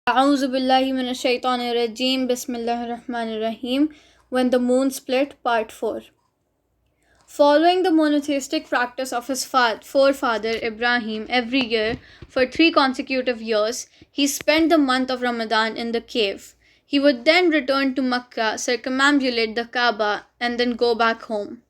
A'udhu billahi minash shaitanir rajim. Bismillahir rahmanir rahim. When the moon split, part 4. Following the monotheistic practice of his forefather Ibrahim, every year for 3 consecutive years, he spent the month of Ramadan in the cave. He would then return to Makkah, circumambulate the Kaaba, and then go back home.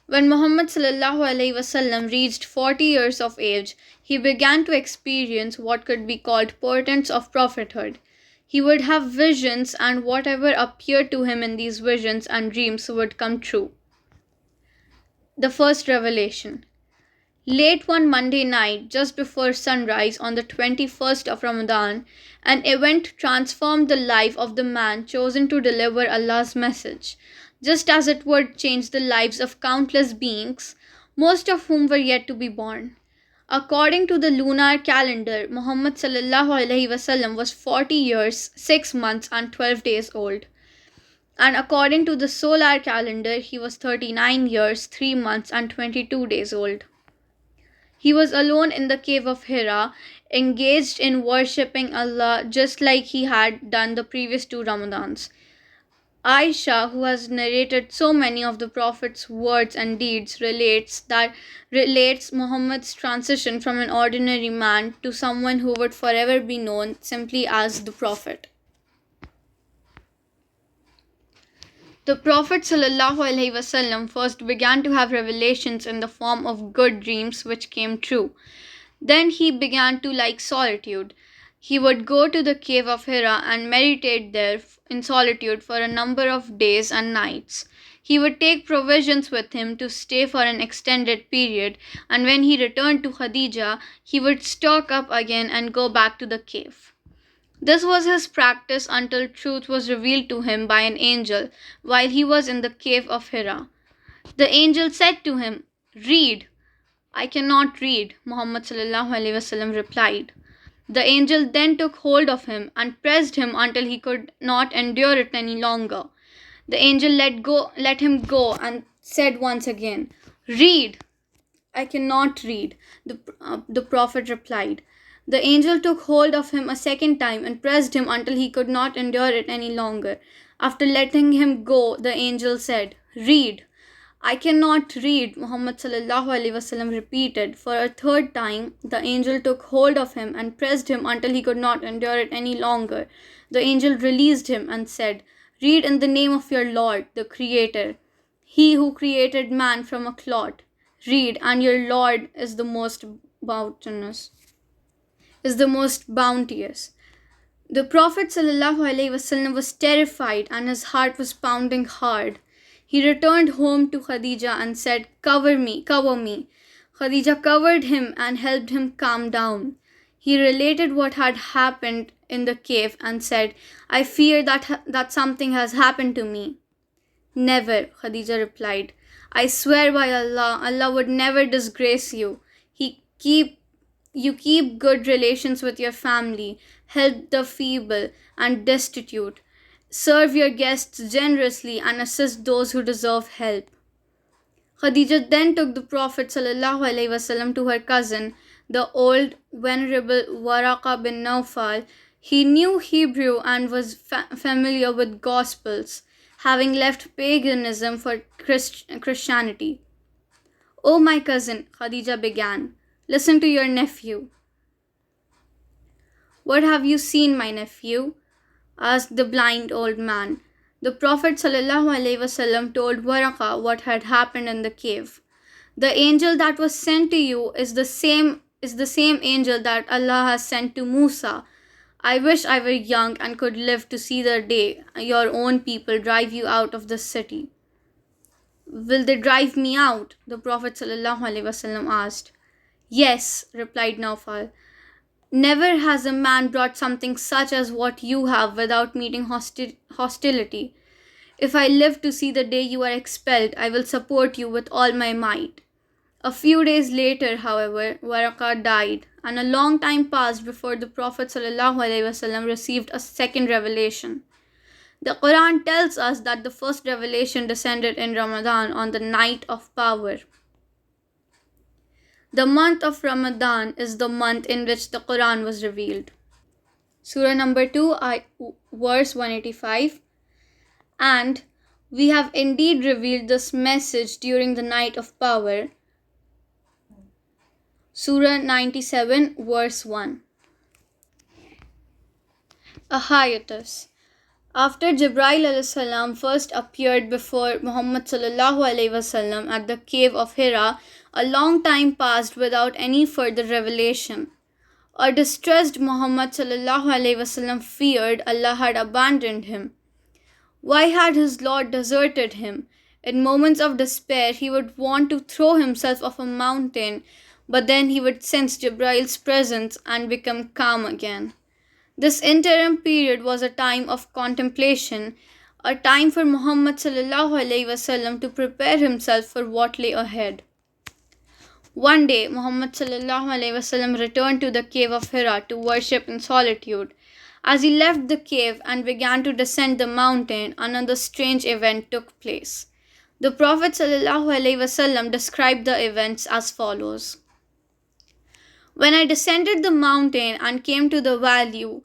When Muhammad ﷺ reached 40 years of age, he began to experience what could be called portents of prophethood. He would have visions, and whatever appeared to him in these visions and dreams would come true. The first revelation. Late one Monday night, just before sunrise on the 21st of Ramadan, an event transformed the life of the man chosen to deliver Allah's message, just as it would change the lives of countless beings, most of whom were yet to be born. According to the lunar calendar, Muhammad ﷺ was 40 years, 6 months, and 12 days old. And according to the solar calendar, he was 39 years, 3 months, and 22 days old. He was alone in the cave of Hira, engaged in worshipping Allah just like he had done the previous 2 Ramadans. Aisha, who has narrated so many of the Prophet's words and deeds, relates Muhammad's transition from an ordinary man to someone who would forever be known simply as the Prophet. The Prophet ﷺ first began to have revelations in the form of good dreams which came true. Then he began to like solitude. He would go to the cave of Hira and meditate there in solitude for a number of days and nights. He would take provisions with him to stay for an extended period, and when he returned to Khadija, he would stock up again and go back to the cave. This was his practice until truth was revealed to him by an angel while he was in the cave of Hira. The angel said to him, "Read." "I cannot read," Muhammad ﷺ replied. The angel then took hold of him and pressed him until he could not endure it any longer. The angel let him go and said once again, "Read." "I cannot read," the Prophet replied. The angel took hold of him a second time and pressed him until he could not endure it any longer. After letting him go, the angel said, "Read." "I cannot read," Muhammad ﷺ repeated. For a third time, the angel took hold of him and pressed him until he could not endure it any longer. The angel released him and said, "Read in the name of your Lord, the Creator, He who created man from a clot. Read, and your Lord is the most bounteous." The Prophet ﷺ was terrified and his heart was pounding hard. He returned home to Khadija and said, Cover me. Khadija covered him and helped him calm down. He related what had happened in the cave and said, "I fear that something has happened to me." "Never," Khadija replied. "I swear by Allah, Allah would never disgrace you. You keep good relations with your family, help the feeble and destitute, serve your guests generously, and assist those who deserve help." Khadija then took the Prophet ﷺ to her cousin, the old venerable Waraqa bin Nawfal. He knew Hebrew and was familiar with Gospels, having left paganism for Christianity. "Oh, my cousin," Khadija began, "listen to your nephew." "What have you seen, my nephew?" asked the blind old man. The Prophet ﷺ told Waraqa what had happened in the cave. "The angel that was sent to you is the same angel that Allah has sent to Musa. I wish I were young and could live to see the day your own people drive you out of this city." "Will they drive me out?" the Prophet ﷺ asked. "Yes," replied Nawfal. "Never has a man brought something such as what you have without meeting hostility. If I live to see the day you are expelled, I will support you with all my might." A few days later, however, Waraqa died, and a long time passed before the Prophet ﷺ received a second revelation. The Quran tells us that the first revelation descended in Ramadan on the night of power. The month of Ramadan is the month in which the Quran was revealed. Surah number 2, verse 185. And we have indeed revealed this message during the night of power. Surah 97, verse 1. A hiatus. After Jibril alayhi salam first appeared before Muhammad sallallahu alaihi wasallam at the cave of Hira, a long time passed without any further revelation. A distressed Muhammad sallallahu alaihi wasallam feared Allah had abandoned him. Why had his Lord deserted him? In moments of despair, he would want to throw himself off a mountain, but then he would sense Jibrail's presence and become calm again. This interim period was a time of contemplation, a time for Muhammad sallallahu alaihi wasallam to prepare himself for what lay ahead. One day, Muhammad sallallahu alaihi wasallam returned to the cave of Hira to worship in solitude. As he left the cave and began to descend the mountain, another strange event took place. The Prophet sallallahu alaihi wasallam described the events as follows. When I descended the mountain and came to the valley,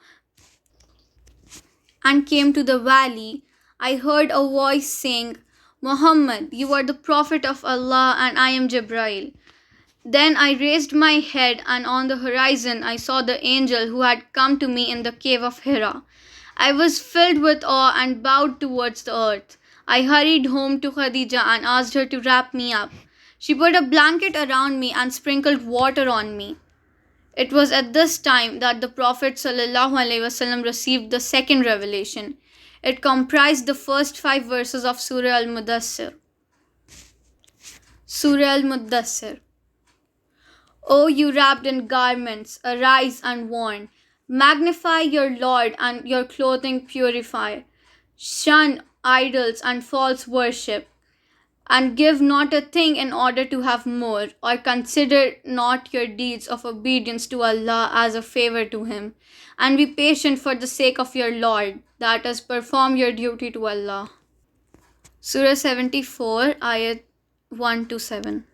I heard a voice saying, Muhammad, you are the Prophet of Allah and I am Jibril. Then I raised my head, and on the horizon I saw the angel who had come to me in the cave of Hira. I was filled with awe and bowed towards the earth. I hurried home to Khadija and asked her to wrap me up. She put a blanket around me and sprinkled water on me. It was at this time that the Prophet ﷺ received the second revelation. It comprised the first 5 verses of Surah Al-Mudassir. Surah Al-Mudassir. O you wrapped in garments, arise and warn. Magnify your Lord and your clothing purify. Shun idols and false worship. And give not a thing in order to have more, or consider not your deeds of obedience to Allah as a favor to Him. And be patient for the sake of your Lord, that is, perform your duty to Allah. Surah 74, ayat 1 to 7.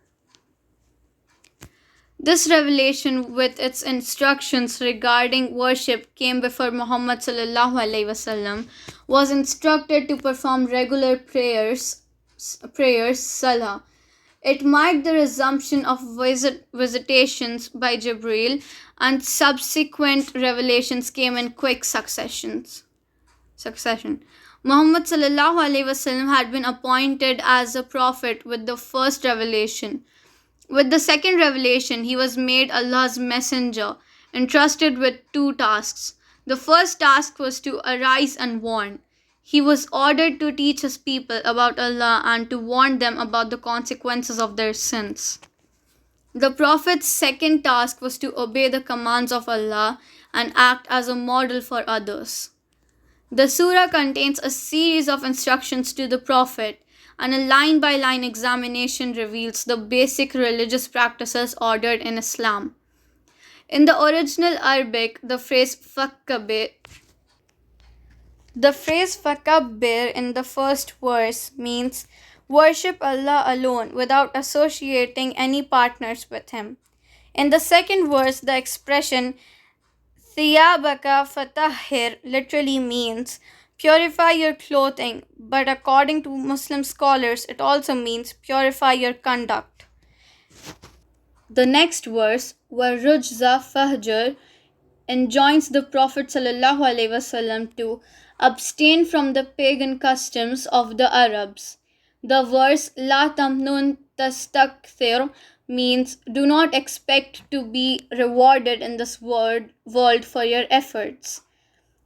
This revelation with its instructions regarding worship came before Muhammad sallallahu alaihi wasallam was instructed to perform regular prayers, salah. It marked the resumption of visitations by Jibril, and subsequent revelations came in quick succession. Muhammad sallallahu alaihi wasallam had been appointed as a prophet with the first revelation. With the second revelation, he was made Allah's messenger, entrusted with 2 tasks. The first task was to arise and warn. He was ordered to teach his people about Allah and to warn them about the consequences of their sins. The Prophet's second task was to obey the commands of Allah and act as a model for others. The surah contains a series of instructions to the Prophet, and a line-by-line examination reveals the basic religious practices ordered in Islam. In the original Arabic, the phrase fakabbir in the first verse means worship Allah alone without associating any partners with Him. In the second verse, the expression Thiyabaka fatahhir literally means purify your clothing, but according to Muslim scholars, it also means purify your conduct. The next verse, Warujza Fahjur, enjoins the Prophet ﷺ to abstain from the pagan customs of the Arabs. The verse La tamnun tastakthir means do not expect to be rewarded in this world for your efforts.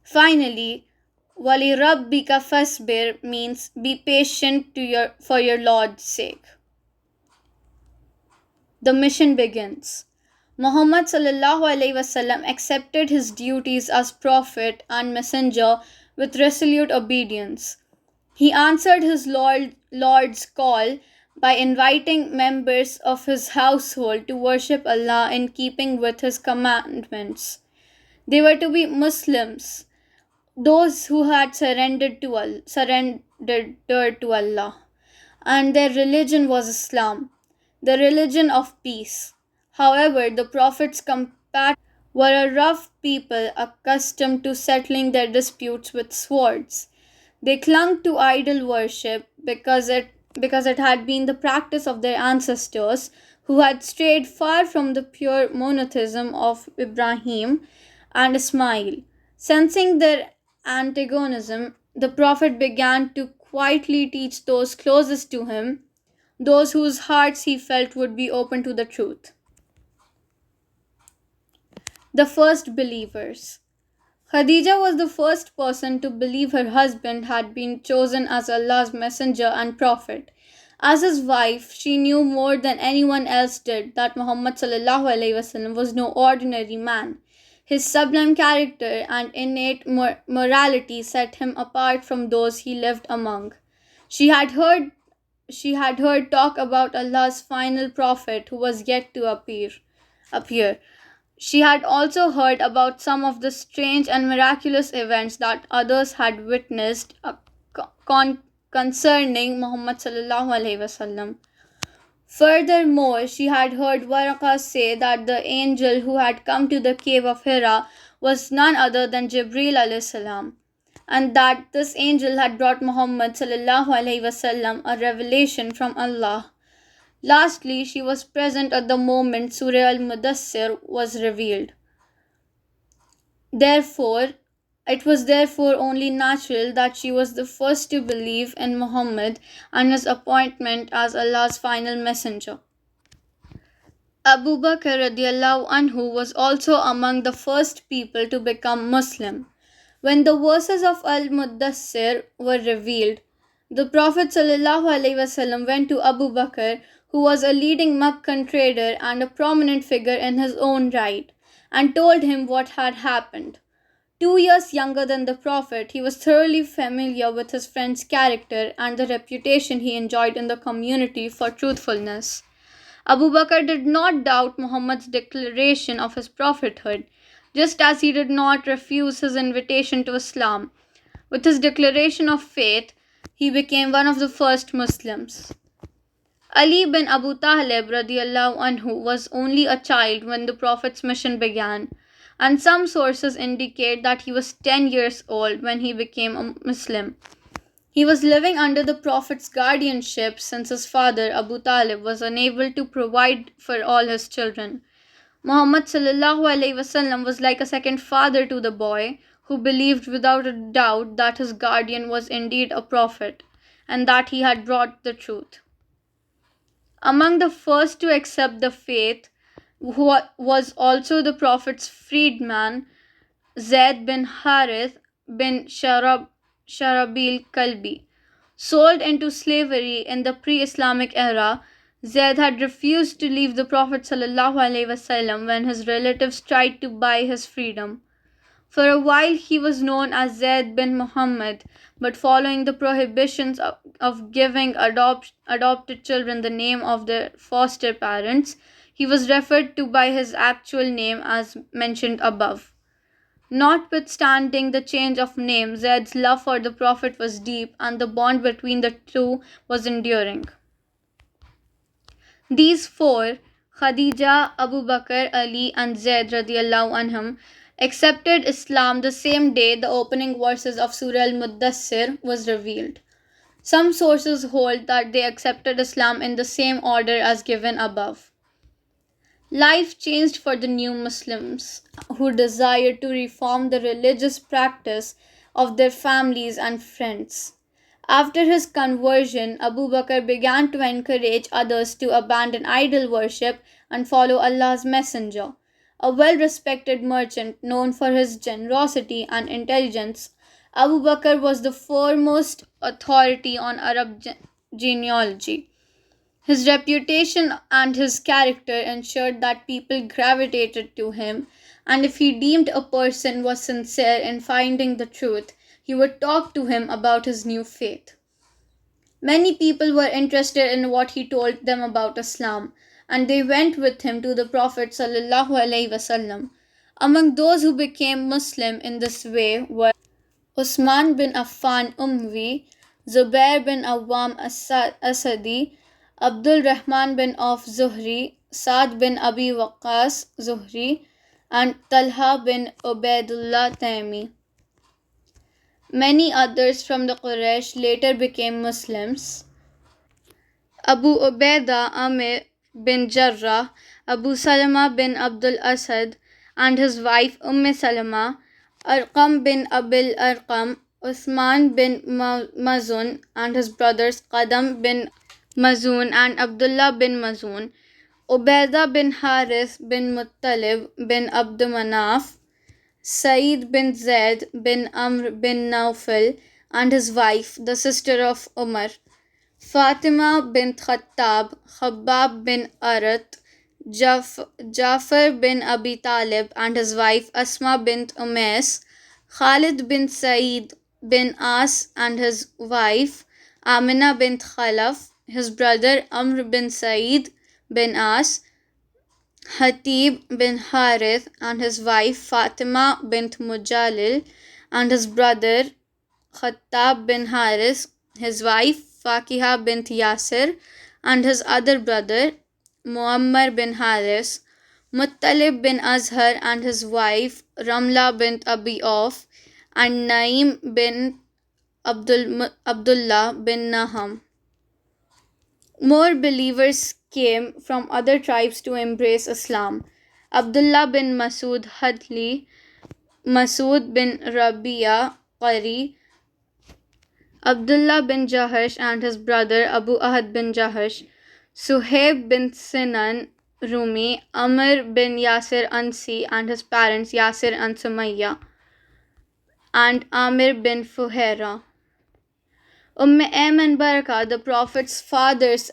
Finally, Wali Rabbika Fasbir means be patient for your Lord's sake. The mission begins. Muhammad sallallahu alaihi wasallam accepted his duties as prophet and messenger with resolute obedience. He answered his Lord's call by inviting members of his household to worship Allah in keeping with His commandments. They were to be Muslims, those who had surrendered to Allah, and their religion was Islam, the religion of peace. However, the Prophet's were a rough people accustomed to settling their disputes with swords. They clung to idol worship because it had been the practice of their ancestors who had strayed far from the pure monotheism of Ibrahim and Ismail. Sensing their antagonism, the Prophet began to quietly teach those closest to him, those whose hearts he felt would be open to the truth. The first believers. Khadija was the first person to believe her husband had been chosen as Allah's messenger and prophet. As his wife, she knew more than anyone else did that Muhammad was no ordinary man. His sublime character and innate morality set him apart from those he lived among. She had heard she had heard talk about Allah's final prophet who was yet to appear. She had also heard about some of the strange and miraculous events that others had witnessed concerning Muhammad sallallahu alaihi wasallam. Furthermore, she had heard Waraka say that the angel who had come to the cave of Hira was none other than Jibril alayhi salam, and that this angel had brought Muhammad sallallahu alaihi wasallam a revelation from Allah. Lastly, she was present at the moment Surah Al Mudassir was revealed. Therefore, it was therefore only natural that she was the first to believe in Muhammad and his appointment as Allah's final messenger. Abu Bakr radiallahu anhu was also among the first people to become Muslim. When the verses of Al Mudassir were revealed, the Prophet ﷺ went to Abu Bakr, who was a leading Meccan trader and a prominent figure in his own right, and told him what had happened. 2 years younger than the Prophet, he was thoroughly familiar with his friend's character and the reputation he enjoyed in the community for truthfulness. Abu Bakr did not doubt Muhammad's declaration of his prophethood, just as he did not refuse his invitation to Islam. With his declaration of faith, he became one of the first Muslims. Ali bin Abu Talib radiallahu anhu was only a child when the Prophet's mission began, and some sources indicate that he was 10 years old when he became a Muslim. He was living under the Prophet's guardianship since his father Abu Talib was unable to provide for all his children. Muhammad sallallahu alaihi wasallam was like a second father to the boy, who believed without a doubt that his guardian was indeed a prophet and that he had brought the truth. Among the first to accept the faith was also the Prophet's freedman Zayd bin Harith bin Sharabil Kalbi. Sold into slavery in the pre-Islamic era, Zayd had refused to leave the Prophet ﷺ when his relatives tried to buy his freedom. For a while he was known as Zayd bin Muhammad, but following the prohibitions of giving adopted children the name of their foster parents, he was referred to by his actual name as mentioned above. Notwithstanding the change of name, Zayd's love for the Prophet was deep and the bond between the two was enduring. These four, Khadija, Abu Bakr, Ali, and Zayd radiallahu anhum, accepted Islam the same day the opening verses of Surah Al Mudassir was revealed. Some sources hold that they accepted Islam in the same order as given above. Life changed for the new Muslims who desired to reform the religious practice of their families and friends. After his conversion, Abu Bakr began to encourage others to abandon idol worship and follow Allah's messenger. A well respected merchant known for his generosity and intelligence, Abu Bakr was the foremost authority on Arab genealogy. His reputation and his character ensured that people gravitated to him, and if he deemed a person was sincere in finding the truth, he would talk to him about his new faith. Many people were interested in what he told them about Islam, and they went with him to the Prophet ﷺ. Among those who became Muslim in this way were Usman bin Affan Umwi, Zubair bin Awam Asadi, Abdul Rahman bin Auf Zuhri, Saad bin Abi Waqqas Zuhri, and Talha bin Ubaidullah Taimi. Many others from the Quraysh later became Muslims. Abu Ubaidah Amir bin Jarrah, Abu Salama bin Abdul Asad and his wife Salama, Arqam bin Abil Arqam, Uthman bin Mazun and his brothers Qadam bin Mazun and Abdullah bin Mazun, Ubaidah bin Harith bin Muttalib bin Abd Manaf, Said bin Zaid bin Amr bin Naufal and his wife, the sister of Umar, Fatima bint Khattab, Khabbab bin Arat, Jafar bin Abi Talib and his wife Asma bint Umais, Khalid bin Said bin As and his wife Amina bint Khalaf, his brother Amr bin Said bin As, Hatib bin Harith and his wife Fatima bint Mujalil and his brother Khattab bin Haris, his wife Fakiha bint Yasir and his other brother Muammar bin Haris, Muttalib bin Azhar and his wife Ramla bint Abi Auf, and Naim bin Abdullah bin Naham. More believers came from other tribes to embrace Islam. Abdullah bin Masud Hadli, Masud bin Rabia Qari, Abdullah bin Jahash and his brother Abu Ahad bin Jahash, Suhaib bin Sinan Rumi, Amr bin Yasir Ansi and his parents Yasir and Sumayya, and Amir bin Fuhaira. Ayman Baraka, the Prophet's father's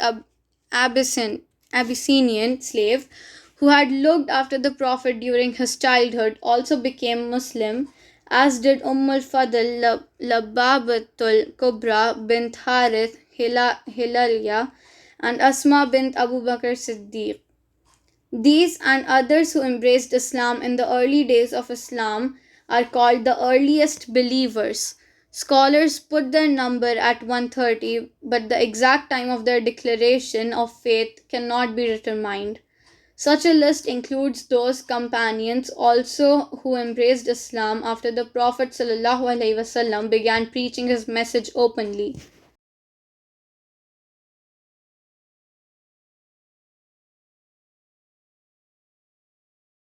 Abyssinian slave, who had looked after the Prophet during his childhood, also became Muslim, as did al-Fadl Lababatul Kubra bint Harith Hilaliya and Asma bint Abu Bakr Siddiq. These and others who embraced Islam in the early days of Islam are called the earliest believers. Scholars put their number at 130, but the exact time of their declaration of faith cannot be determined. Such a list includes those companions also who embraced Islam after the Prophet ﷺ began preaching his message openly.